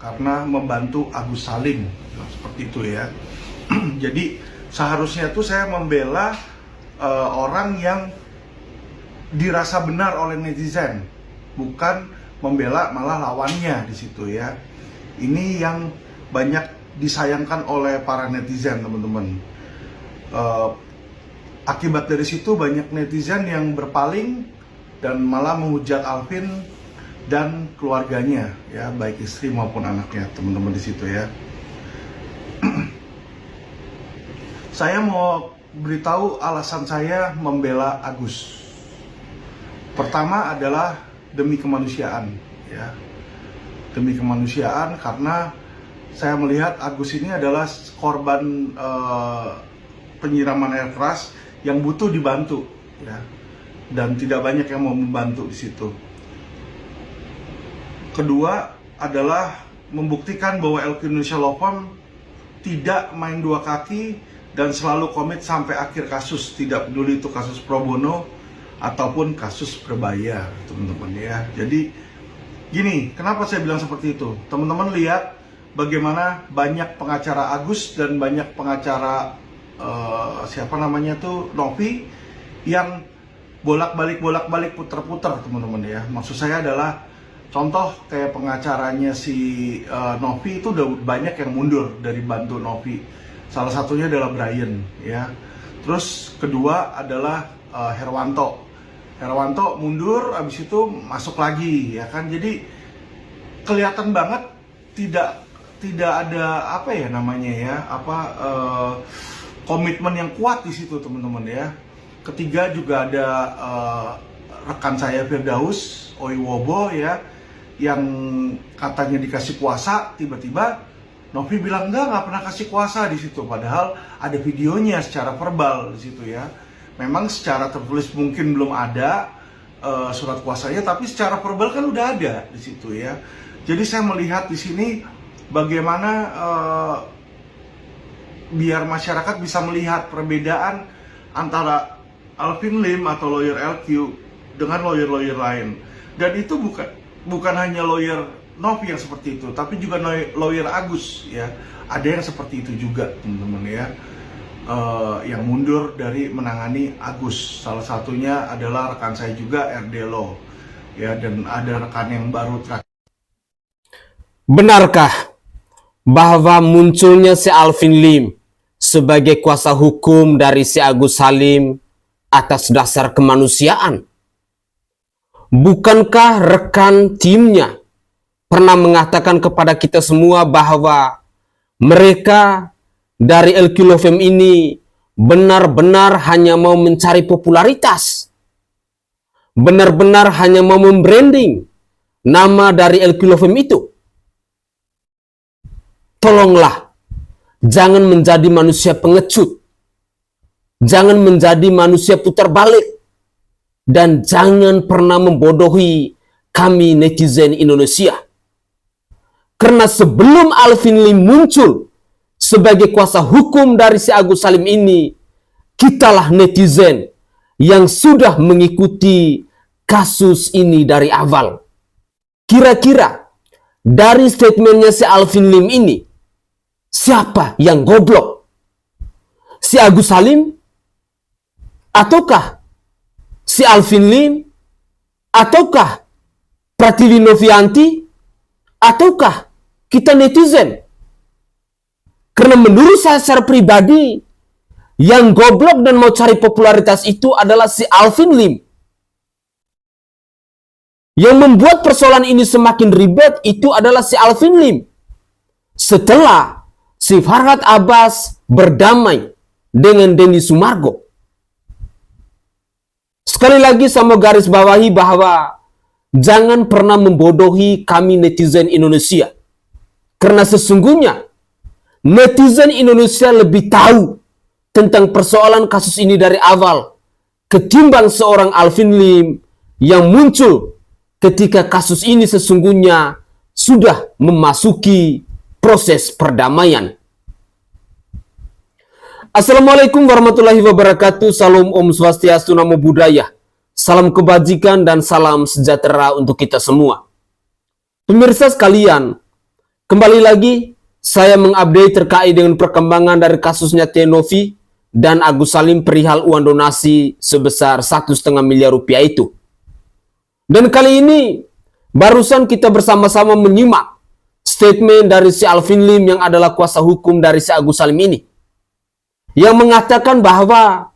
karena membantu Agus Salim, seperti itu ya. Jadi seharusnya tuh saya membela orang yang dirasa benar oleh netizen, bukan membela malah lawannya di situ ya. Ini yang banyak disayangkan oleh para netizen, teman-teman. Akibat dari situ banyak netizen yang berpaling dan malah menghujat Alvin dan keluarganya ya, baik istri maupun anaknya, teman-teman di situ ya. Saya mau beritahu alasan saya membela Agus. Pertama adalah demi kemanusiaan ya. Demi kemanusiaan, karena saya melihat Agus ini adalah korban penyiraman air keras yang butuh dibantu ya. Dan tidak banyak yang mau membantu di situ. Kedua adalah membuktikan bahwa LQ Indonesia Law Firm tidak main dua kaki dan selalu komit sampai akhir kasus, tidak peduli itu kasus pro bono ataupun kasus berbayar, teman-teman ya. Jadi gini, kenapa saya bilang seperti itu? Teman-teman lihat bagaimana banyak pengacara Agus dan banyak pengacara siapa namanya tuh, Novi, yang bolak-balik putar-putar, teman-teman ya. Maksud saya adalah contoh kayak pengacaranya si Novi itu udah banyak yang mundur dari bantu Novi. Salah satunya adalah Brian ya. Terus kedua adalah Herwanto. Herwanto mundur, abis itu masuk lagi ya kan. Jadi kelihatan banget tidak ada apa ya namanya ya, komitmen yang kuat di situ, teman-teman ya. Ketiga juga ada rekan saya Firdaus Oiwobo ya, yang katanya dikasih kuasa, tiba-tiba Novi bilang nggak pernah kasih kuasa di situ, padahal ada videonya secara verbal di situ ya. Memang secara tertulis mungkin belum ada surat kuasanya, tapi secara verbal kan udah ada di situ ya. Jadi saya melihat di sini bagaimana biar masyarakat bisa melihat perbedaan antara Alvin Lim atau lawyer LQ dengan lawyer-lawyer lain. Dan itu bukan hanya lawyer Novi yang seperti itu, tapi juga lawyer Agus ya. Ada yang seperti itu juga, teman-teman ya. Yang mundur dari menangani Agus. Salah satunya adalah rekan saya juga, RD Law ya, dan ada rekan yang baru terakhir. Benarkah bahwa munculnya si Alvin Lim sebagai kuasa hukum dari si Agus Salim atas dasar kemanusiaan? Bukankah rekan timnya pernah mengatakan kepada kita semua bahwa mereka dari LQ Law Firm ini benar-benar hanya mau mencari popularitas, benar-benar hanya mau membranding nama dari LQ Law Firm itu? Tolonglah, jangan menjadi manusia pengecut, jangan menjadi manusia putar balik, dan jangan pernah membodohi kami netizen Indonesia. Karena sebelum Alvin Lim muncul sebagai kuasa hukum dari si Agus Salim ini, kitalah netizen yang sudah mengikuti kasus ini dari awal. Kira-kira dari statementnya si Alvin Lim ini, siapa yang goblok? Si Agus Salim? Ataukah si Alvin Lim? Ataukah Pratiwi Novianti? Ataukah kita netizen? Karena menurut saya secara pribadi, yang goblok dan mau cari popularitas itu adalah si Alvin Lim. Yang membuat persoalan ini semakin ribet itu adalah si Alvin Lim. Setelah si Farhad Abbas berdamai dengan Denny Sumargo. Sekali lagi saya mau garis bawahi bahwa jangan pernah membodohi kami netizen Indonesia. Karena sesungguhnya netizen Indonesia lebih tahu tentang persoalan kasus ini dari awal ketimbang seorang Alvin Lim yang muncul ketika kasus ini sesungguhnya sudah memasuki proses perdamaian. Assalamualaikum warahmatullahi wabarakatuh. Salam Om Swastiastu, Namo Buddhaya. Salam kebajikan dan salam sejahtera untuk kita semua. Pemirsa sekalian, Kembali lagi, saya mengupdate terkait dengan perkembangan dari kasusnya Tenovi dan Agus Salim perihal uang donasi sebesar 1,5 miliar rupiah itu. Dan kali ini, barusan kita bersama-sama menyimak statement dari si Alvin Lim yang adalah kuasa hukum dari si Agus Salim ini, yang mengatakan bahwa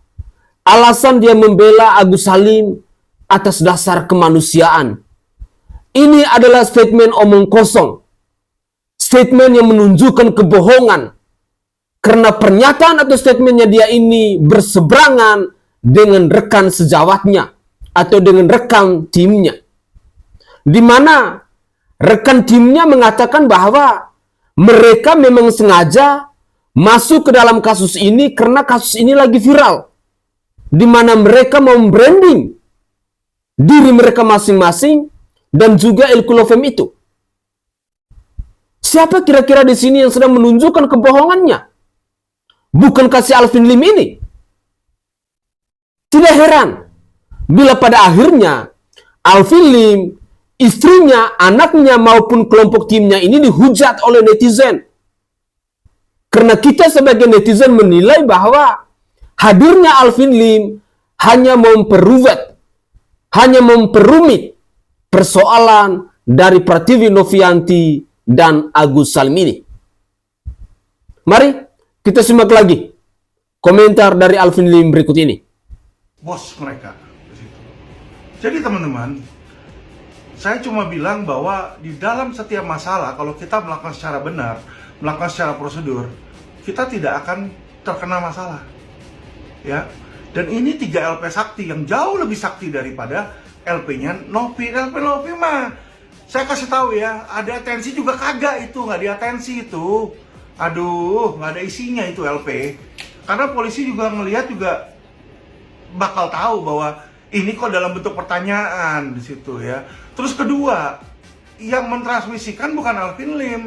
alasan dia membela Agus Salim atas dasar kemanusiaan. Ini adalah statement omong kosong. Statement yang menunjukkan kebohongan. Karena pernyataan atau statementnya dia ini berseberangan dengan rekan sejawatnya atau dengan rekan timnya. Di mana rekan timnya mengatakan bahwa mereka memang sengaja masuk ke dalam kasus ini karena kasus ini lagi viral. Di mana mereka mau branding diri mereka masing-masing dan juga Elku Lovem itu. Siapa kira-kira di sini yang sedang menunjukkan kebohongannya? Bukankah si Alvin Lim ini? Tidak heran bila pada akhirnya Alvin Lim, istrinya, anaknya maupun kelompok timnya ini dihujat oleh netizen. Karena kita sebagai netizen menilai bahwa hadirnya Alvin Lim hanya memperruwet, hanya memperumit persoalan dari Pratiwi Novianti dan Agus Salim ini. Mari kita simak lagi komentar dari Alvin Lim berikut ini. Bos mereka. Jadi teman-teman, saya cuma bilang bahwa di dalam setiap masalah, kalau kita melakukan secara benar, melakukan secara prosedur, kita tidak akan terkena masalah. Ya. Dan ini 3 LP sakti yang jauh lebih sakti daripada LP-nya Novi. LP Novi mah saya kasih tahu ya, ada atensi juga kagak itu, nggak diatensi itu. Aduh, nggak ada isinya itu LP. Karena polisi juga ngelihat juga bakal tahu bahwa ini kok dalam bentuk pertanyaan di situ ya. Terus kedua, yang mentransmisikan bukan Alvin Lim,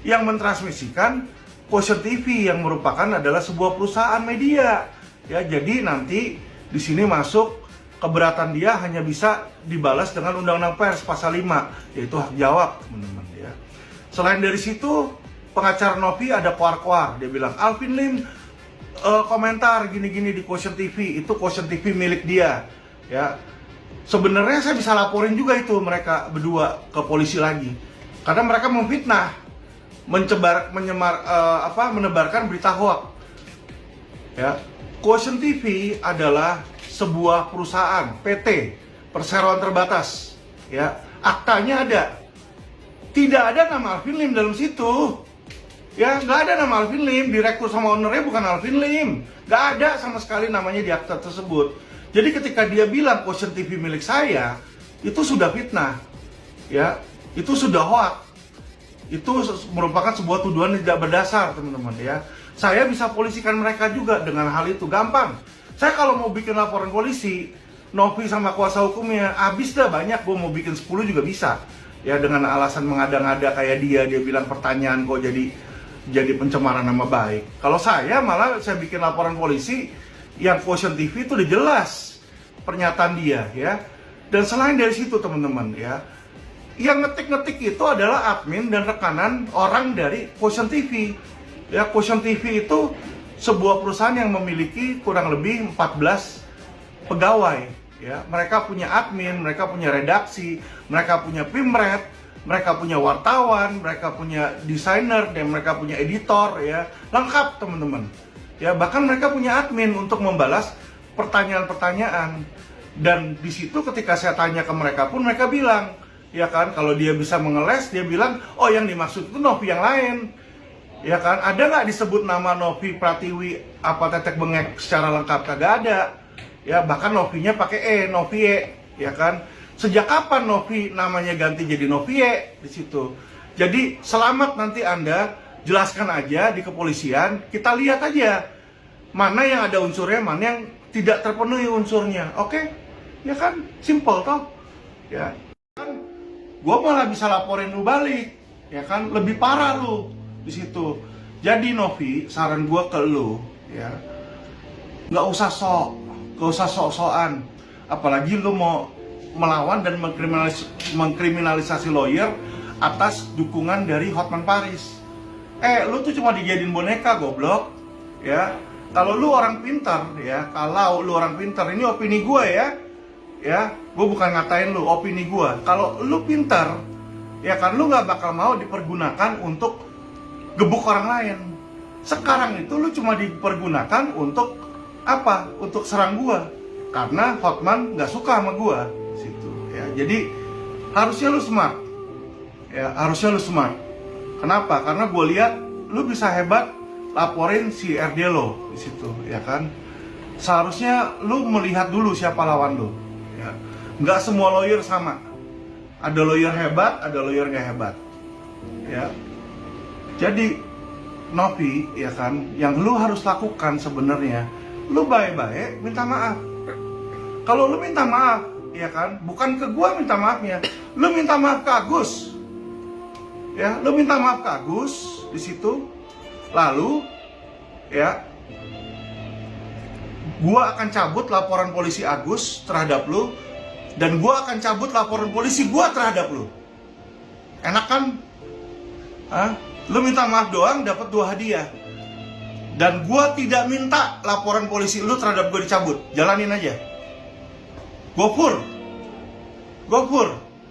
yang mentransmisikan Quotient TV yang merupakan adalah sebuah perusahaan media. Ya, jadi nanti di sini masuk keberatan dia hanya bisa dibalas dengan Undang-Undang Pers pasal 5, yaitu hak jawab, teman-teman ya. Selain dari situ, pengacara Novi ada koar-koar, dia bilang Alvin Lim komentar gini-gini di Quotient TV, itu Quotient TV milik dia ya. Sebenarnya saya bisa laporin juga itu mereka berdua ke polisi lagi, karena mereka memfitnah, menebarkan berita hoax ya. Quotient TV adalah sebuah perusahaan PT perseroan terbatas ya, aktanya ada, tidak ada nama Alvin Lim dalam situ ya, nggak ada nama Alvin Lim, direktur sama ownernya bukan Alvin Lim, nggak ada sama sekali namanya di akta tersebut. Jadi ketika dia bilang Quotient TV milik saya, itu sudah fitnah ya, itu sudah hoax, itu merupakan sebuah tuduhan yang tidak berdasar, teman-teman ya. Saya bisa polisikan mereka juga dengan hal itu, gampang. Saya kalau mau bikin laporan polisi, Novi sama kuasa hukumnya, habis dah banyak, gue mau bikin 10 juga bisa. Ya dengan alasan mengada-ngada kayak dia bilang pertanyaan kok jadi pencemaran nama baik. Kalau saya malah saya bikin laporan polisi, yang Quotient TV itu udah jelas pernyataan dia ya. Dan selain dari situ teman-teman ya, yang ngetik-ngetik itu adalah admin dan rekanan orang dari Quotient TV. Ya, Quotient TV itu sebuah perusahaan yang memiliki kurang lebih 14 pegawai ya. Mereka punya admin, mereka punya redaksi, mereka punya pimret, mereka punya wartawan, mereka punya desainer, dan mereka punya editor ya. Lengkap teman-teman ya. Bahkan mereka punya admin untuk membalas pertanyaan-pertanyaan. Dan di situ ketika saya tanya ke mereka pun mereka bilang ya kan, kalau dia bisa mengeles, dia bilang oh yang dimaksud itu Novi yang lain. Ya kan, ada nggak disebut nama Novi Pratiwi apa tetek bengek secara lengkap? Kagak ada. Ya, bahkan Novinya pakai Novie, ya kan? Sejak kapan Novi namanya ganti jadi Novie di situ? Jadi selamat nanti Anda jelaskan aja di kepolisian, kita lihat aja mana yang ada unsurnya, mana yang tidak terpenuhi unsurnya. Oke? Ya kan? Simple toh. Ya. Kan gua malah bisa laporin lu balik, ya kan? Lebih parah lu di situ. Jadi Novi, saran gua ke lu ya, nggak usah sok-sokan, apalagi lu mau melawan dan mengkriminalisasi lawyer atas dukungan dari Hotman Paris. Lu tuh cuma dijadiin boneka, goblok. Ya, kalau lu orang pintar, ya, kalau lu orang pintar, ini opini gue ya, gue bukan ngatain lu, opini gue. Kalau lu pintar, ya kan, lu nggak bakal mau dipergunakan untuk gebuk orang lain. Sekarang itu lu cuma dipergunakan untuk apa? Untuk serang gue, karena Hotman nggak suka sama gue, situ. Ya, jadi harusnya lu smart. Ya, harusnya lu smart. Kenapa? Karena gue lihat lu bisa hebat laporin si RD lo di situ, ya kan? Seharusnya lu melihat dulu siapa lawan lu. Ya. Nggak semua lawyer sama. Ada lawyer hebat, ada lawyer nggak hebat. Ya. Jadi Novi, ya kan, yang lu harus lakukan sebenarnya, lu baik-baik minta maaf. Kalau lu minta maaf, ya kan, bukan ke gua minta maafnya, lu minta maaf ke Agus. Ya, lu minta maaf ke Agus di situ. Lalu ya, gua akan cabut laporan polisi Agus terhadap lu, dan gua akan cabut laporan polisi gua terhadap lu. Enak kan? Lu minta maaf doang dapat 2 hadiah. Dan gua tidak minta laporan polisi lu terhadap gua dicabut. Jalanin aja. Gopur,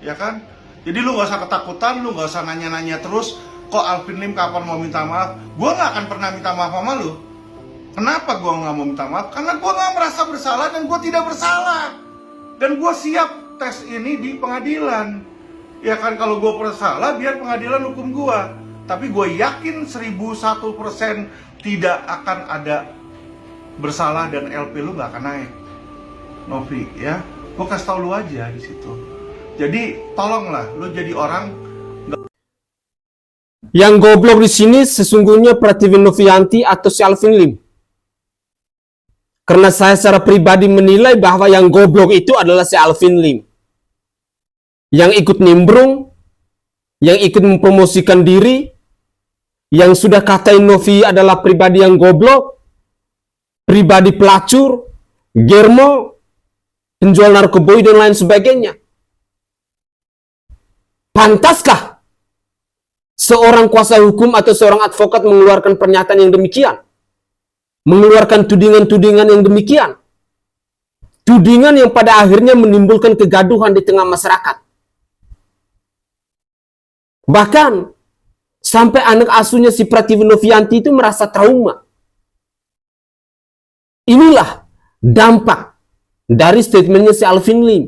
ya kan? Jadi lu gak usah ketakutan, lu gak usah nanya-nanya terus, kok Alvin Lim kapan mau minta maaf? Gua gak akan pernah minta maaf sama lu. Kenapa gua gak mau minta maaf? Karena gua gak merasa bersalah dan gua tidak bersalah. Dan gua siap tes ini di pengadilan. Ya kan, kalau gua bersalah biar pengadilan hukum gua. Tapi gue yakin 1001% tidak akan ada bersalah dan LP lu gak akan naik, Novi, ya. Gue kasih tau lu aja di situ. Jadi tolonglah lu jadi orang. Yang goblok di sini sesungguhnya Prativi Novianti atau si Alvin Lim. Karena saya secara pribadi menilai bahwa yang goblok itu adalah si Alvin Lim. Yang ikut nimbrung, yang ikut mempromosikan diri, yang sudah katain Novi adalah pribadi yang goblok, pribadi pelacur, germo, penjual narkoboy dan lain sebagainya. Pantaskah seorang kuasa hukum atau seorang advokat mengeluarkan pernyataan yang demikian? Mengeluarkan tudingan-tudingan yang demikian? Tudingan yang pada akhirnya menimbulkan kegaduhan di tengah masyarakat. Bahkan sampai anak asuhnya si Prativi Novianti itu merasa trauma. Inilah dampak dari statementnya si Alvin Lim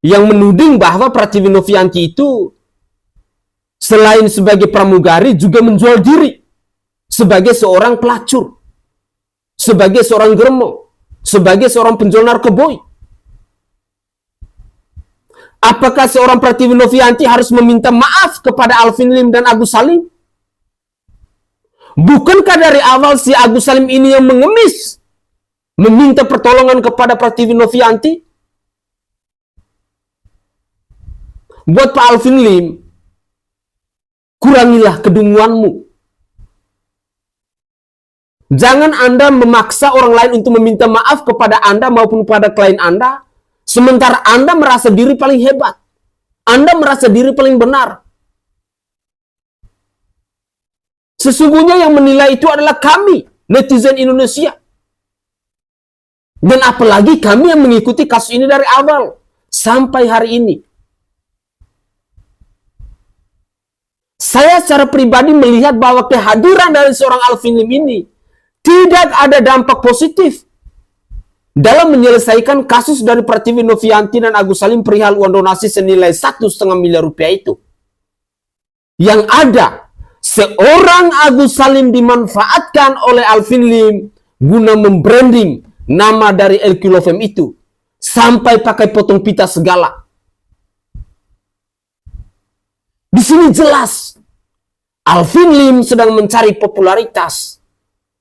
yang menuding bahwa Prativi Novianti itu selain sebagai pramugari juga menjual diri sebagai seorang pelacur, sebagai seorang germo, sebagai seorang penjual narkoboy. Apakah seorang Prativi Novianti harus meminta maaf kepada Alvin Lim dan Agus Salim? Bukankah dari awal si Agus Salim ini yang mengemis meminta pertolongan kepada Prativi Novianti? Buat Pak Alvin Lim, kurangilah kedunguanmu. Jangan Anda memaksa orang lain untuk meminta maaf kepada Anda maupun kepada klien Anda, sementara Anda merasa diri paling hebat. Anda merasa diri paling benar. Sesungguhnya yang menilai itu adalah kami, netizen Indonesia. Dan apalagi kami yang mengikuti kasus ini dari awal sampai hari ini. Saya secara pribadi melihat bahwa kehadiran dari seorang Alvin Lim ini tidak ada dampak positif dalam menyelesaikan kasus dari Prativi Novianti dan Agus Salim perihal uang donasi senilai 1,5 miliar rupiah itu. Yang ada, seorang Agus Salim dimanfaatkan oleh Alvin Lim guna membranding nama dari LQ Love itu sampai pakai potong pita segala. Di sini jelas Alvin Lim sedang mencari popularitas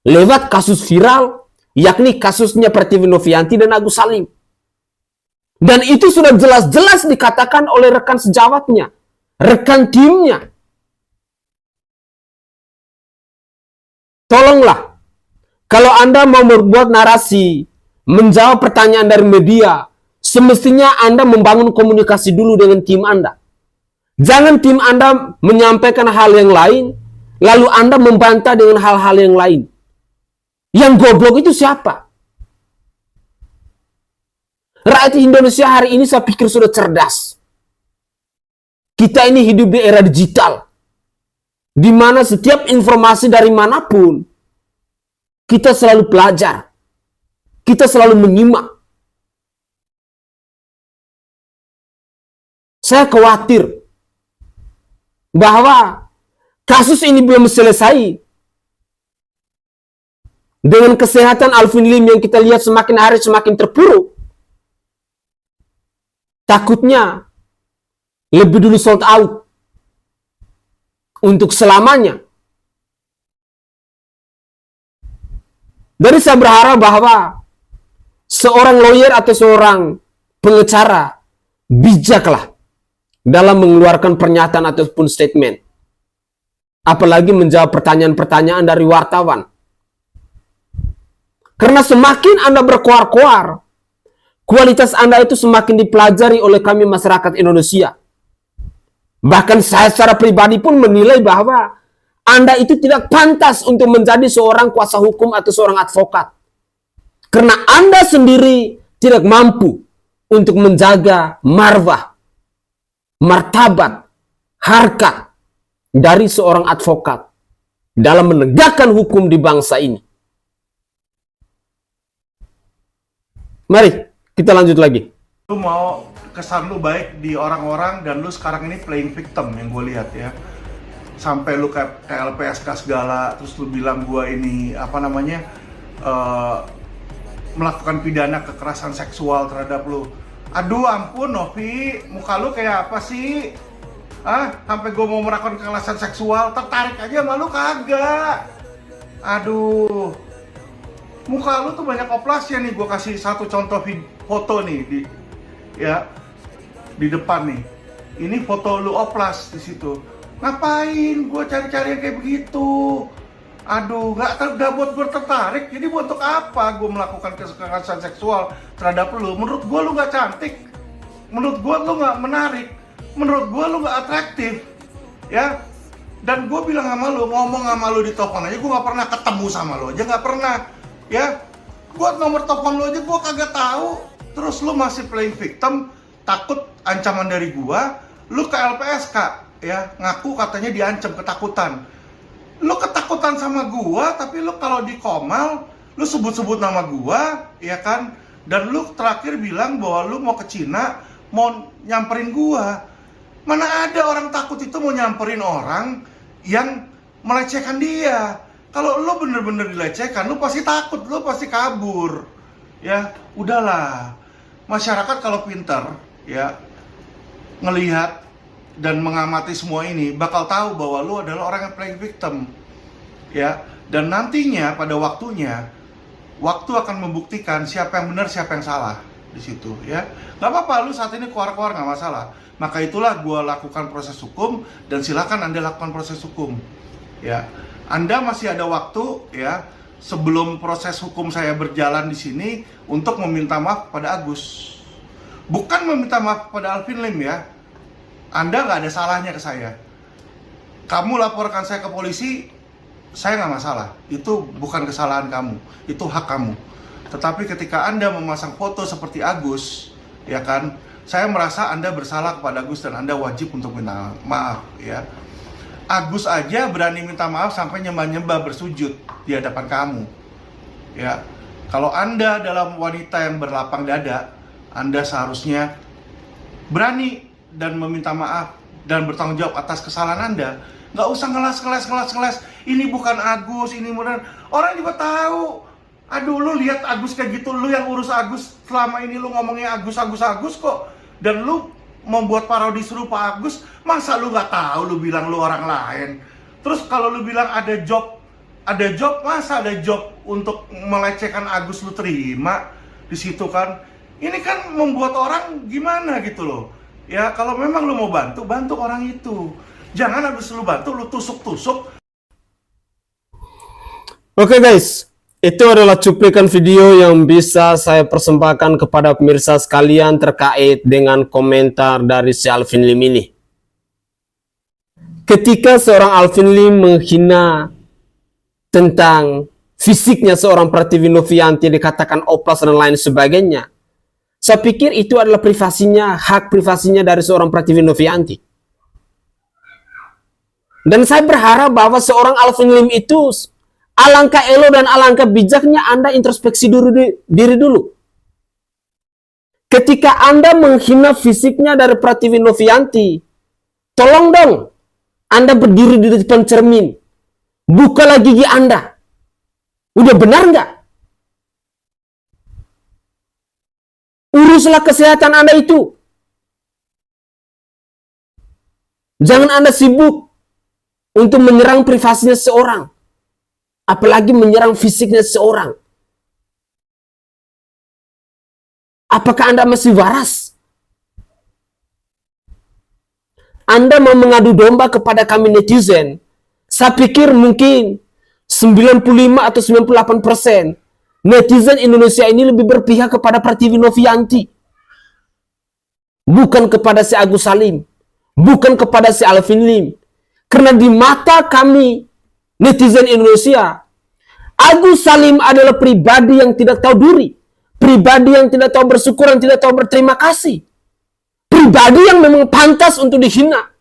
lewat kasus viral, yakni kasusnya Prativi Novianti dan Agus Salim. Dan itu sudah jelas-jelas dikatakan oleh rekan sejawatnya, rekan timnya. Tolonglah, kalau Anda mau membuat narasi, menjawab pertanyaan dari media, semestinya Anda membangun komunikasi dulu dengan tim Anda. Jangan tim Anda menyampaikan hal yang lain, lalu Anda membantah dengan hal-hal yang lain. Yang goblok itu siapa? Rakyat Indonesia hari ini saya pikir sudah cerdas. Kita ini hidup di era digital, di mana setiap informasi dari manapun, kita selalu belajar, kita selalu menyimak. Saya khawatir bahwa kasus ini belum selesai. Dengan kesehatan Alvin Lim yang kita lihat semakin hari semakin terpuruk, takutnya lebih dulu sold out untuk selamanya. Dari saya berharap bahwa seorang lawyer atau seorang pengacara bijaklah dalam mengeluarkan pernyataan ataupun statement. Apalagi menjawab pertanyaan-pertanyaan dari wartawan. Karena semakin Anda berkoar-koar, kualitas Anda itu semakin dipelajari oleh kami masyarakat Indonesia. Bahkan saya secara pribadi pun menilai bahwa Anda itu tidak pantas untuk menjadi seorang kuasa hukum atau seorang advokat. Karena Anda sendiri tidak mampu untuk menjaga marwah, martabat, harkat dari seorang advokat dalam menegakkan hukum di bangsa ini. Mari kita lanjut lagi. Lu mau kesan lu baik di orang-orang dan lu sekarang ini playing victim yang gue lihat ya. Sampai lu ke LPSK segala, terus lu bilang gue ini melakukan pidana kekerasan seksual terhadap lu. Aduh ampun Novi, muka lu kayak apa sih? Sampai gue mau melakukan kekerasan seksual, tertarik aja sama lu kagak. Aduh, muka lu tuh banyak oplasnya nih. Gue kasih satu contoh foto nih di depan nih. Ini foto lu oplas di situ. Ngapain gue cari-cari yang kayak begitu? Aduh, gak buat gue tertarik. Jadi buat untuk apa gue melakukan kekerasan seksual terhadap lu? Menurut gue lu gak cantik. Menurut gue lu gak menarik. Menurut gue lu gak atraktif. Ya. Dan gue bilang sama lu, ngomong sama lu di telepon aja, gue gak pernah ketemu sama lu aja, gak pernah. Ya. Buat nomor telepon lu aja gue kagak tahu. Terus lu masih playing victim, takut ancaman dari gue. Lu ke LPSK, ya, ngaku katanya diancam, ketakutan. Lu ketakutan sama gua, tapi lu kalau di Komal, lu sebut-sebut nama gua, ya kan? Dan lu terakhir bilang bahwa lu mau ke Cina, mau nyamperin gua. Mana ada orang takut itu mau nyamperin orang yang melecehkan dia. Kalau lu bener-bener dilecehkan, lu pasti takut, lu pasti kabur. Ya, udahlah. Masyarakat kalau pinter, ya, ngelihat dan mengamati semua ini bakal tahu bahwa lu adalah orang yang playing victim, ya. Dan nantinya pada waktunya, waktu akan membuktikan siapa yang benar siapa yang salah di situ, ya. Gak apa-apa, lu saat ini keluar-keluar nggak masalah. Maka itulah gue lakukan proses hukum dan silakan Anda lakukan proses hukum, ya. Anda masih ada waktu, ya, sebelum proses hukum saya berjalan di sini untuk meminta maaf pada Agus. Bukan meminta maaf pada Alvin Lim, ya. Anda nggak ada salahnya ke saya. Kamu laporkan saya ke polisi, saya nggak masalah. Itu bukan kesalahan kamu, itu hak kamu. Tetapi ketika Anda memasang foto seperti Agus, ya kan, saya merasa Anda bersalah kepada Agus dan Anda wajib untuk minta maaf, ya. Agus aja berani minta maaf sampai nyembah-nyembah bersujud di hadapan kamu, ya. Kalau Anda dalam wanita yang berlapang dada, Anda seharusnya berani dan meminta maaf dan bertanggung jawab atas kesalahan Anda. Nggak usah ngeles. Ini bukan Agus, ini modern. Orang juga tahu. Aduh, lu lihat Agus kayak gitu, lu yang urus Agus selama ini lu ngomongnya Agus kok. Dan lu membuat parodi serupa Agus, masa lu nggak tahu, lu bilang lu orang lain. Terus kalau lu bilang ada job, masa ada job untuk melecehkan Agus lu terima di situ kan? Ini kan membuat orang gimana gitu loh. Ya, kalau memang lu mau bantu orang itu. Jangan habis lu bantu, lu tusuk-tusuk. Oke guys, itu adalah cuplikan video yang bisa saya persembahkan kepada pemirsa sekalian terkait dengan komentar dari si Alvin Lim ini. ketika seorang Alvin Lim menghina tentang fisiknya seorang Prativi Novianti, dikatakan oplas dan lain sebagainya, saya pikir itu adalah privasinya, hak privasinya dari seorang Prativi Novianti. Dan saya berharap bahwa seorang Alvin Lim itu, alangkah elo dan alangkah bijaknya Anda introspeksi diri dulu. Ketika Anda menghina fisiknya dari Prativi Novianti, tolong dong Anda berdiri di depan cermin, bukalah gigi Anda. Udah benar nggak? Uruslah kesehatan Anda itu. Jangan Anda sibuk untuk menyerang privasinya seorang, apalagi menyerang fisiknya seorang. Apakah Anda masih waras? Anda mau mengadu domba kepada kami netizen, saya pikir mungkin 95 atau 98% netizen Indonesia ini lebih berpihak kepada Prativi Novianti. Bukan kepada si Agus Salim. Bukan kepada si Alvin Lim. Karena di mata kami netizen Indonesia, Agus Salim adalah pribadi yang tidak tahu diri. Pribadi yang tidak tahu bersyukur, yang tidak tahu berterima kasih. Pribadi yang memang pantas untuk dihina.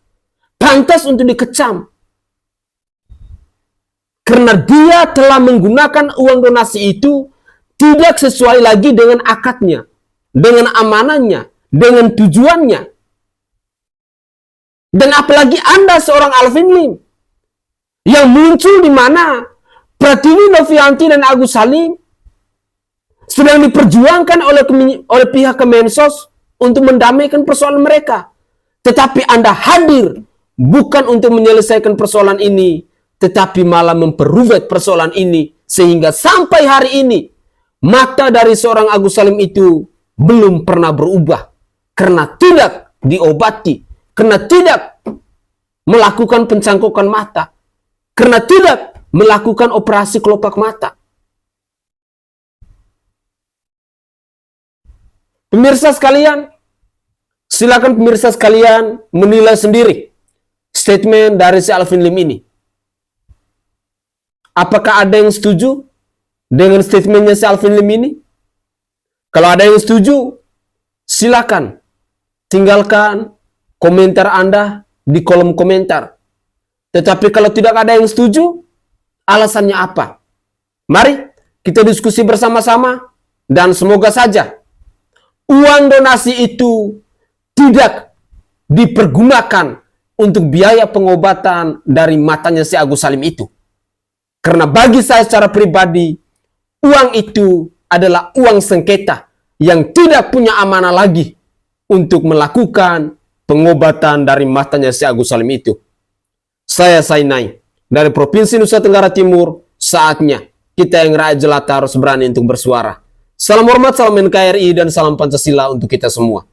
Pantas untuk dikecam. Karena dia telah menggunakan uang donasi itu tidak sesuai lagi dengan akadnya, dengan amanahnya, dengan tujuannya. Dan apalagi Anda seorang Alvin Lim yang muncul di mana Prativi Novianti dan Agus Salim sedang diperjuangkan oleh pihak Kemensos untuk mendamaikan persoalan mereka. Tetapi Anda hadir bukan untuk menyelesaikan persoalan ini, tetapi malah memperuvet persoalan ini, sehingga sampai hari ini mata dari seorang Agus Salim itu belum pernah berubah karena tidak diobati, karena tidak melakukan pencangkokan mata, karena tidak melakukan operasi kelopak mata. Pemirsa sekalian, silakan pemirsa sekalian menilai sendiri statement dari si Alvin Lim ini. Apakah ada yang setuju dengan statementnya si Alvin Lim ini? Kalau ada yang setuju, silakan tinggalkan komentar Anda di kolom komentar. Tetapi kalau tidak ada yang setuju, alasannya apa? Mari kita diskusi bersama-sama dan semoga saja uang donasi itu tidak dipergunakan untuk biaya pengobatan dari matanya si Agus Salim itu. Karena bagi saya secara pribadi, uang itu adalah uang sengketa yang tidak punya amanah lagi untuk melakukan pengobatan dari matanya si Agus Salim itu. Saya Sainai dari Provinsi Nusa Tenggara Timur, saatnya kita yang rakyat jelata harus berani untuk bersuara. Salam hormat, salam NKRI, dan salam Pancasila untuk kita semua.